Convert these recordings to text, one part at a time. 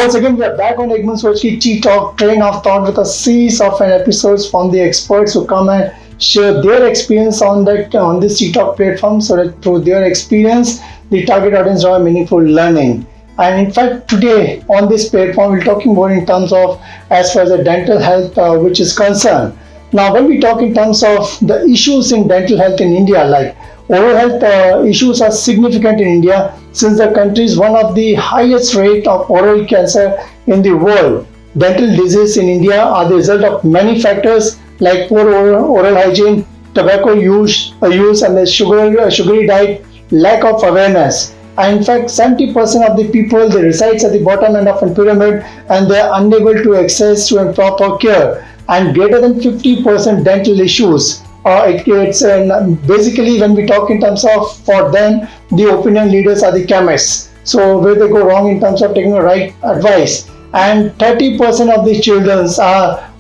Once again, we are back on Egmont Soch's ttalk, train of thought, with a series of episodes from the experts who come and share their experience on this ttalk platform, so that through their experience, the target audience have meaningful learning. And in fact, today on this platform, we're talking more in terms of as far as the dental health which is concerned. Now, when we talk in terms of the issues in dental health in India, like oral health issues are significant in India, since the country is one of the highest rate of oral cancer in the world. Dental disease in India are the result of many factors like poor oral hygiene, tobacco use and the sugary diet, lack of awareness. And in fact, 70% of the people, they resides at the bottom end of a pyramid and they are unable to access to proper care. And greater than 50% dental issues. Basically, when we talk in terms of, for them, the opinion leaders are the chemists. So where they go wrong in terms of taking the right advice. And 30% of the children are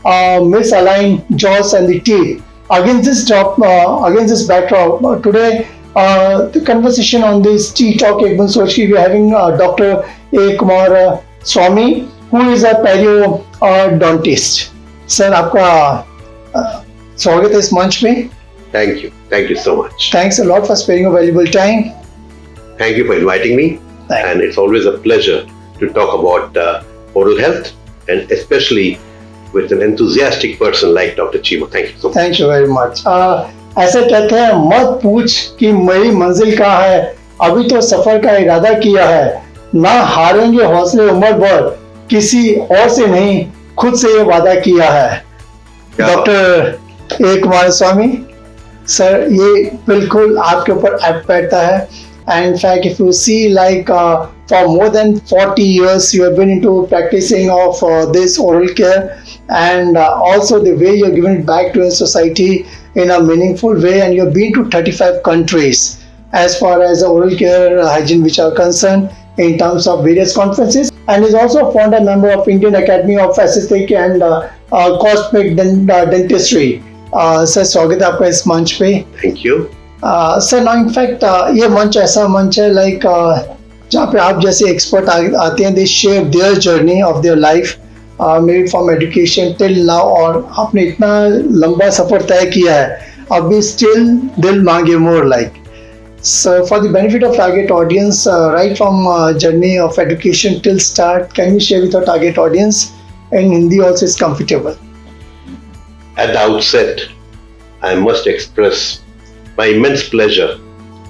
misaligned jaws and the teeth. Against this backdrop, today the conversation on this ttalk Egmont Soch, we are having Dr. A. Kumarswamy, who is a periodontist. Sir, आपका स्वागत है इस मंच में. Thank you so much. Thanks a lot for sparing your valuable time. Thank you for inviting me. And it's always a pleasure to talk about oral health, and especially with an enthusiastic person like Dr. Chima. Thank you so much. Thank you very much. ऐसे कहते हैं, मत पूछ कि मेरी मंजिल कहाँ है, अभी तो सफर का इरादा किया है, ना हारेंगे हौसले उम्र भर, किसी और से नहीं खुद से ये वादा किया है. डॉक्टर ए कुमारस्वामी सर, ये बिल्कुल आपके ऊपर ऐप बैठता है. And in fact, if you see, like for more than 40 years, you have been into practicing of this oral care, and also the way you have given it back to the society in a meaningful way, and you have been to 35 countries as far as oral care hygiene which are concerned in terms of various conferences, and is also a founder member of Indian Academy of Aesthetic and Cosmetic Dentistry. Sir, स्वागत है आपका इस मंच पे. Thank you. Sir, ना in fact ये मंच ऐसा मंच है लाइक जहाँ पे आप जैसे एक्सपर्ट आते हैं, they share their journey of their life, maybe from education till now, और आपने इतना लंबा सफर तय किया है, अभी स्टिल दिल मांगे more like. So for the benefit of target audience, right from journey of education till start, can you share with our target audience? In Hindi also is comfortable. At the outset, I must express my immense pleasure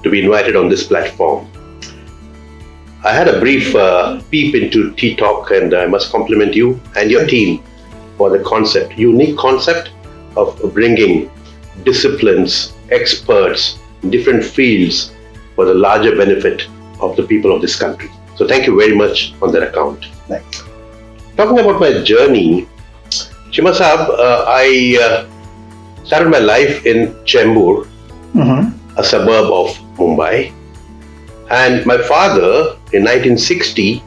to be invited on this platform. I had a brief peep into ttalk, and I must compliment you and your team for the unique concept of bringing disciplines, experts, different fields for the larger benefit of the people of this country. So thank you very much on that account. Thanks. Talking about my journey, Chima Sahab, I started my life in Chembur, a suburb of Mumbai. And my father, in 1960,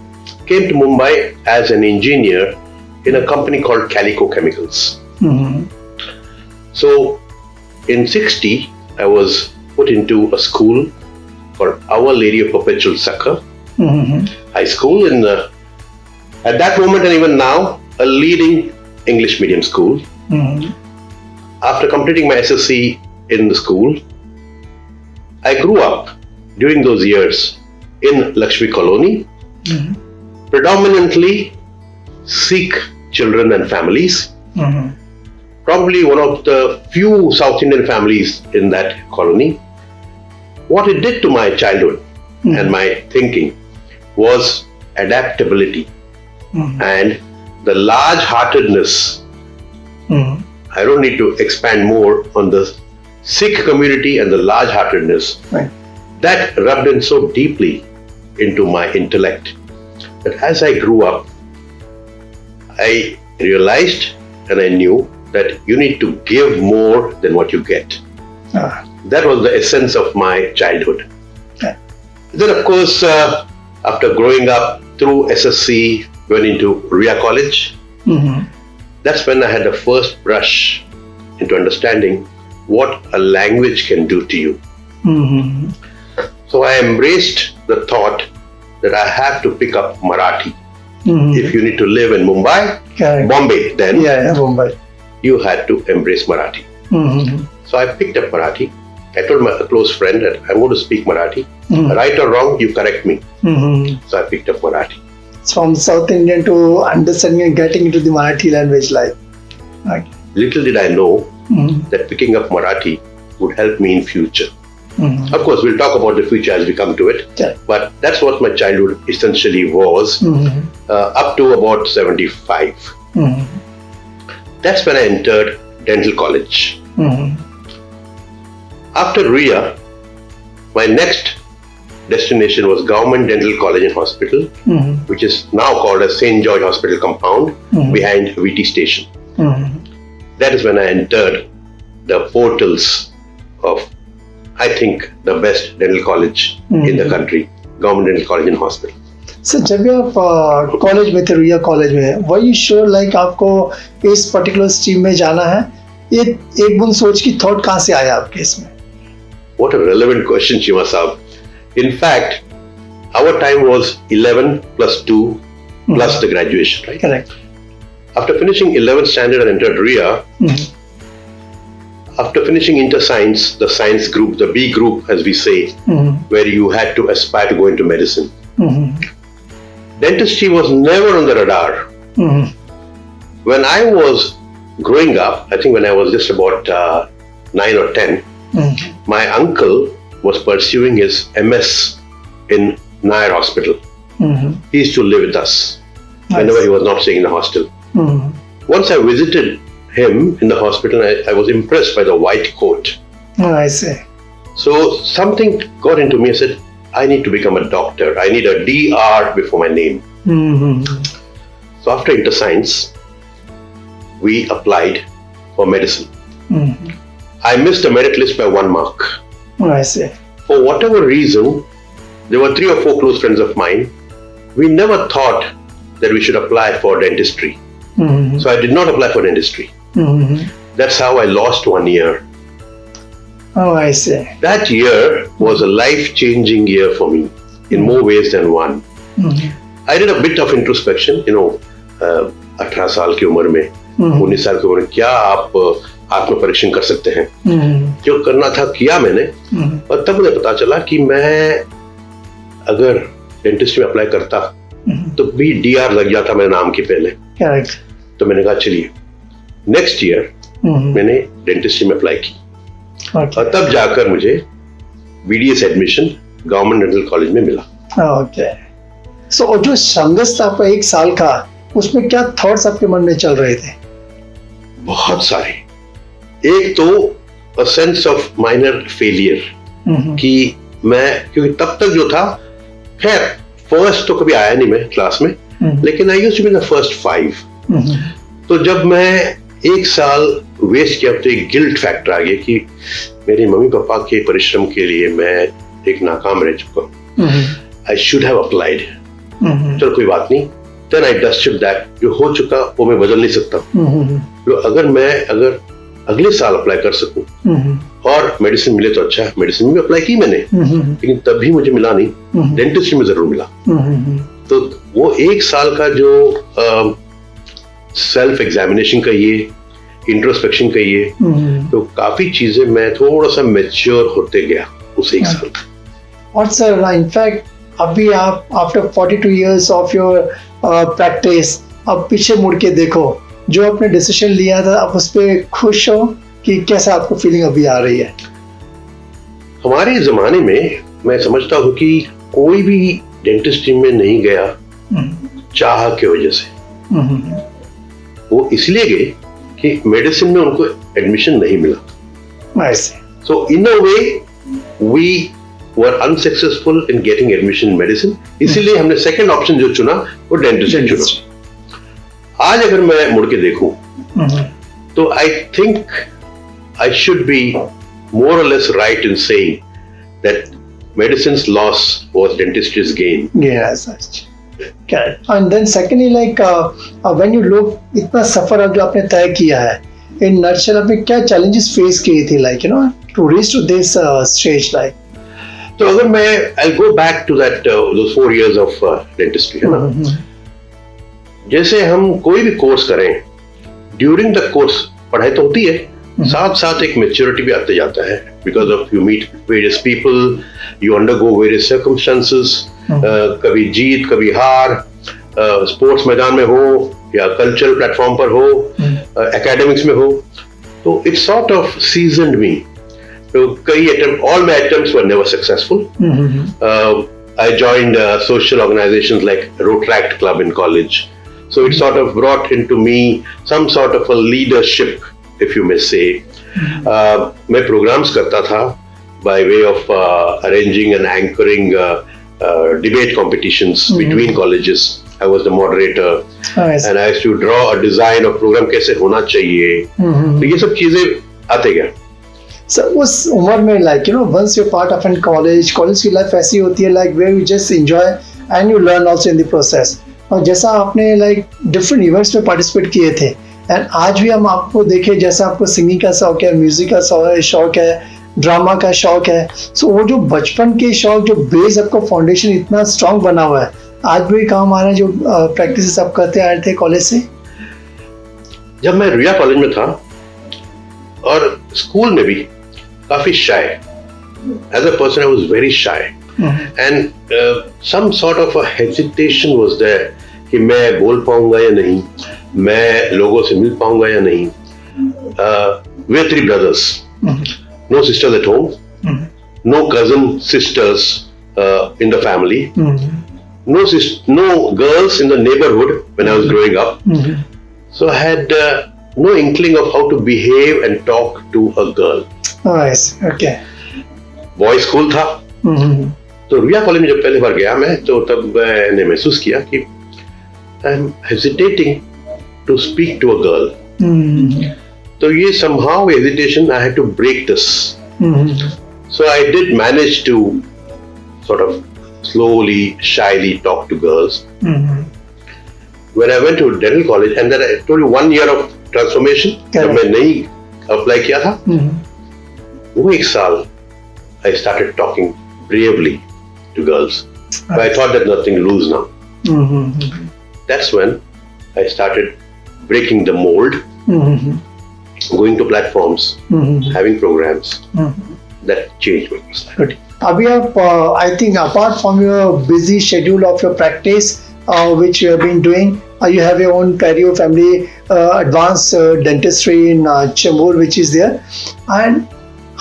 came to Mumbai as an engineer in a company called Calico Chemicals. So in 60, I was put into a school called Our Lady of Perpetual Succor High School, in at that moment and even now, a leading English medium school. After completing my SSC in the school, I grew up during those years in Lakshmi Colony, predominantly Sikh children and families. Probably one of the few South Indian families in that colony. What it did to my childhood and my thinking was adaptability and the large-heartedness. I don't need to expand more on the Sikh community and the large-heartedness. Right. That rubbed in so deeply into my intellect that as I grew up, I realized and I knew that you need to give more than what you get. That was the essence of my childhood. Then, of course, after growing up through SSC, went into RIA College. That's when I had the first brush into understanding what a language can do to you. So I embraced the thought that I have to pick up Marathi. If you need to live in Mumbai, Correct. Bombay, then Mumbai. you had to embrace Marathi. So I picked up Marathi. I told my close friend that I'm going to speak Marathi. Right or wrong, you correct me. So I picked up Marathi. From South Indian to understanding and getting into the Marathi language life. Right. Little did I know that picking up Marathi would help me in future. Of course, we'll talk about the future as we come to it. Yeah. But that's what my childhood essentially was up to about 75. That's when I entered dental college. After RIA, my next destination was Government Dental College and Hospital, which is now called as St. George Hospital Compound behind VT Station. That is when I entered the portals of, I think, the best dental college in the country, Government Dental College and Hospital. So जब भी आप college में थे, रिया college में, were you sure like आपको इस particular stream में जाना है? ये एक बूंद सोच की थॉट कहाँ से आया आपके इसमें? What a relevant question, Shima Saab. In fact, our time was 11 plus 2 plus the graduation, right? Correct. After finishing 11th standard, I entered RIA. After finishing inter-science, the science group, the B group, as we say, where you had to aspire to go into medicine. Dentistry was never on the radar. When I was growing up, I think when I was just about 9 or 10, my uncle was pursuing his MS in Nair Hospital. He used to live with us whenever he was not staying in the hostel. Once I visited him in the hospital, I was impressed by the white coat. Oh, I see. So something got into me. I said, I need to become a doctor. I need a DR before my name. So after inter-science, we applied for medicine. I missed the merit list by 1 mark. Oh, I see. For whatever reason, there were 3 or 4 close friends of mine. We never thought that we should apply for dentistry. So I did not apply for dentistry. That's how I lost 1 year. Oh, I see. That year was a life-changing year for me in more ways than one. I did a bit of introspection, 18 साल की उम्र में, 19 साल की उम्र में क्या आप आत्म परीक्षण कर सकते हैं? जो करना था किया मैंने, और तब मुझे पता चला कि मैं अगर डेंटिस्ट में अप्लाई करता तो भी DR लग जाता मेरे नाम के पहले. Correct. तो मैंने कहा चलिए नेक्स्ट ईयर मैंने डेंटिस्ट्री में अप्लाई की. और तब जाकर मुझे BDS admission government dental college में मिला. ओके. सो जो संघर्ष था आपका 1 साल का, उसमें क्या थॉट्स आपके मन में चल रहे थे? बहुत सारे. एक तो a sense of minor failure कि मैं, क्योंकि तब तक जो था, खैर फर्स्ट तो कभी आया नहीं मैं क्लास में, लेकिन I used to be the first 5. तो जब मैं 1 साल वेस्ट किया तो एक गिल्ट फैक्टर आ गया कि मेरे मम्मी पापा के परिश्रम के लिए मैं एक नाकाम रह चुका हूँ. I should have applied. चलो कोई बात नहीं. Then I dusted that. जो हो चुका वो मैं बदल नहीं सकता. तो अगर अगले साल अप्लाई कर सकूं और मेडिसिन मिले तो अच्छा है. मेडिसिन में अप्लाई की मैंने, लेकिन तब भी मुझे मिला नहीं. डेंटिस्ट्री में जरूर मिला. तो वो 1 साल का जो सेल्फ एग्जामिनेशन कहिए, इंट्रोस्पेक्शन कहिए, तो काफी चीजें मैं थोड़ा सा मैच्योर होते गया उस 1 साल. और सर, इनफैक्ट अभी आप after 42 years of your practice, अब पीछे मुड़ के देखो, जो आपने डिसीजन लिया था, आप उस पर खुश हो कि कैसा आपको फीलिंग अभी आ रही है? हमारे जमाने में मैं समझता हूँ कि कोई भी डेंटिस्ट्री में नहीं गया चाह के वजह से. वो इसलिए गए कि मेडिसिन में उनको एडमिशन नहीं मिला. So in a way we were unsuccessful in getting admission in medicine. इसीलिए हमने सेकंड ऑप्शन जो चुना वो डेंटिस्ट्री चुना. आज अगर मैं मुड़ के देखूं तो I think I should be more or less right in saying that medicine's loss was dentistry's gain. Yes, correct. And then secondly, like when you look, इतना सफर अब जो आपने तय किया है, in nutshell आपने क्या challenges face किए थे, like to reach to this stage, like? तो अगर मैं I'll go back to that those 4 years of dentistry, है ना. जैसे हम कोई भी कोर्स करें, ड्यूरिंग द कोर्स पढ़ाई तो होती है, साथ साथ एक मेच्योरिटी भी आते जाता है, because of you meet various people, you undergo various circumstances, कभी जीत कभी हार, स्पोर्ट्स मैदान में हो या कल्चरल प्लेटफॉर्म पर हो, एकेडमिक्स में हो, तो इट्स सॉर्ट ऑफ सीजन्ड मी. तो कई attempt, all my attempts were never successful. I joined social organizations like Rotaract Club in college. So it sort of brought into me some sort of a leadership, if you may say. मैं programs करता था by way of arranging and anchoring debate competitions between colleges. I was the moderator, and I used to draw a design of program कैसे होना चाहिए. तो ये सब चीजें आते गया. So उस उम्र में like once you're part of a college की लाइफ ऐसी होती है like where you just enjoy and you learn also in the process. और जैसा आपने like different events में participate किए थे, and आज भी हम आपको देखें जैसा आपको सिंगिंग का शौक है, म्यूजिक का शौक है, ड्रामा का शौक है, so वो जो बचपन के शौक, जो बेस आपका फाउंडेशन इतना स्ट्रांग बना हुआ है, आज भी काम आ रहा है जो प्रैक्टिस आप करते आए थे कॉलेज से? जब मैं रुया कॉलेज में था और स्कूल में भी काफी shy. As a person, I was very shy, and some sort of a hesitation was there कि मैं बोल पाऊंगा या नहीं, मैं लोगों से मिल पाऊंगा या नहीं. We are 3 brothers, no sisters at home, no cousin sisters in the family, no girls in the neighborhood when I was growing up. So I had no inkling of how to behave and talk to a girl. Nice, okay. Boys school था. तो रुया college में जब पहली बार गया मैं, तो तब मैंने महसूस किया कि I am hesitating to speak to a girl. तो ये somehow hesitation, I had to break this. So I did manage to sort of slowly, shyly talk to girls. When I went to dental college, and then I told you 1 year of transformation, जब मैं नहीं apply किया था, वो 1 साल I started talking bravely to girls. But I thought that nothing to lose now. That's when I started breaking the mold, going to platforms, having programs. That changed my personality. Good. Abhi aap, I think apart from your busy schedule of your practice, which you have been doing, you have your own Perio Family Advanced Dentistry in Chembur, which is there, and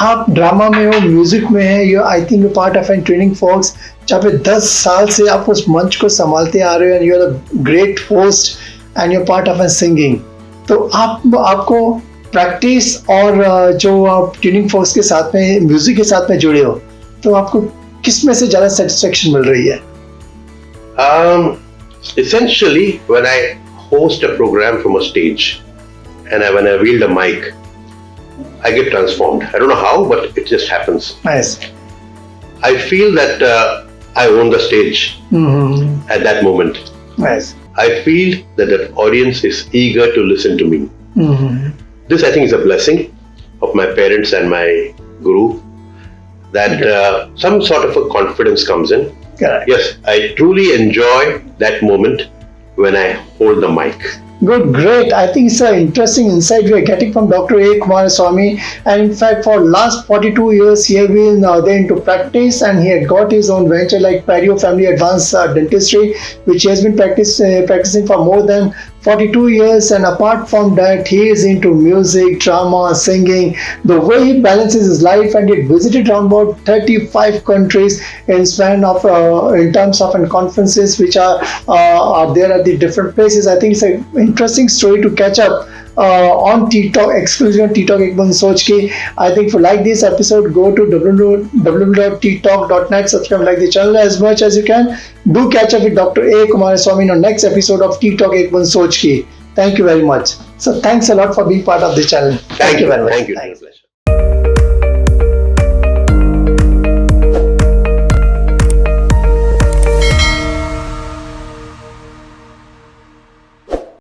आप drama में हो, music में है, you I think you part of an training force, जहाँ पे 10 साल से आप उस मंच को संभालते आ रहे हो, and you are a great host and you are part of an singing. तो आपको प्रैक्टिस और जो आप ट्रेनिंग फोर्स के साथ में, म्यूजिक के साथ में जुड़े हो, तो आपको किस में से ज़्यादा सेटिस्फेक्शन मिल रही है? Essentially, when I host a program from a stage, and when I wield a mic, I get transformed. I don't know how, but it just happens. Nice. I feel that I own the stage at that moment. Nice. I feel that the audience is eager to listen to me. This, I think, is a blessing of my parents and my guru, that some sort of a confidence comes in. Correct. Yes, I truly enjoy that moment when I hold the mic. Good, great. I think it's an interesting insight we are getting from Dr. A. Kumarswamy. And in fact, for last 42 years, he has been there into practice, and he had got his own venture like Perio Family Advanced Dentistry, which he has been practicing for more than 42 years. And apart from that, he is into music, drama, singing. The way he balances his life, and he visited around about 35 countries in span of in terms of conferences which are there at the different places. I think it's an interesting story to catch up on ttalk, exclusive on ttalk ek band soch ki. I think if you like this episode, go to www.ttalk.net, subscribe, like the channel as much as you can. Do catch up with Dr. A. Kumarswamy on next episode of ttalk ek band soch ki. Thank you very much. So thanks a lot for being part of the channel. Thank you very much. Thank you.